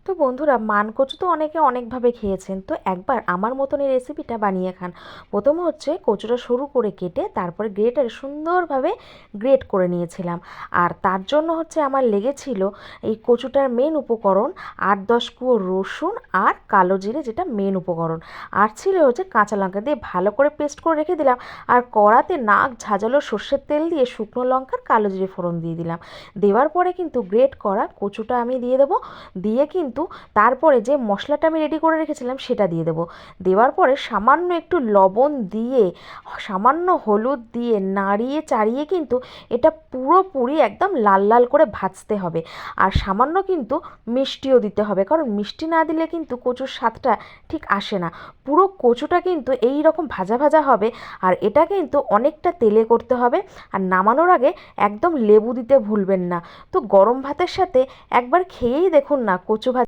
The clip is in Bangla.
তো বন্ধুরা, মানকচু তো অনেকে অনেকভাবে খেয়েছেন। তো একবার আমার মতন এই রেসিপিটা বানিয়ে খান। প্রথমে হচ্ছে কচুটা সরু করে কেটে তারপরে গ্রেটারে সুন্দরভাবে গ্রেট করে নিয়েছিলাম। আর তার জন্য হচ্ছে আমার লেগেছিল এই কচুটার মেন উপকরণ 8-10 কুয়ো রসুন আর কালো জিরে, যেটা মেন উপকরণ। আর ছিল হচ্ছে কাঁচা লঙ্কা দিয়ে ভালো করে পেস্ট করে রেখে দিলাম। আর কড়াতে নাক ঝাঁঝালো সর্ষের তেল দিয়ে শুকনো লঙ্কার কালো জিরে ফোড়ন দিয়ে দিলাম। দেওয়ার পরে কিন্তু গ্রেট করা কচুটা আমি দিয়ে দেবো। দিয়ে কিন্তু তারপরে যে মশলাটা আমি রেডি করে রেখেছিলাম সেটা দিয়ে দেবো। দেওয়ার পরে সামান্য একটু লবণ দিয়ে, সামান্য হলুদ দিয়ে নাড়িয়ে চাড়িয়ে কিন্তু এটা পুরোপুরি একদম লাল লাল করে ভাজতে হবে। আর সামান্য কিন্তু মিষ্টিও দিতে হবে, কারণ মিষ্টি না দিলে কিন্তু কচুর স্বাদটা ঠিক আসে না। পুরো কচুটা কিন্তু এই রকম ভাজা ভাজা হবে। আর এটা কিন্তু অনেকটা তেলে করতে হবে। আর নামানোর আগে একদম লেবু দিতে ভুলবেন না। তো গরম ভাতের সাথে একবার খেয়েই দেখুন না কচু ভাজা।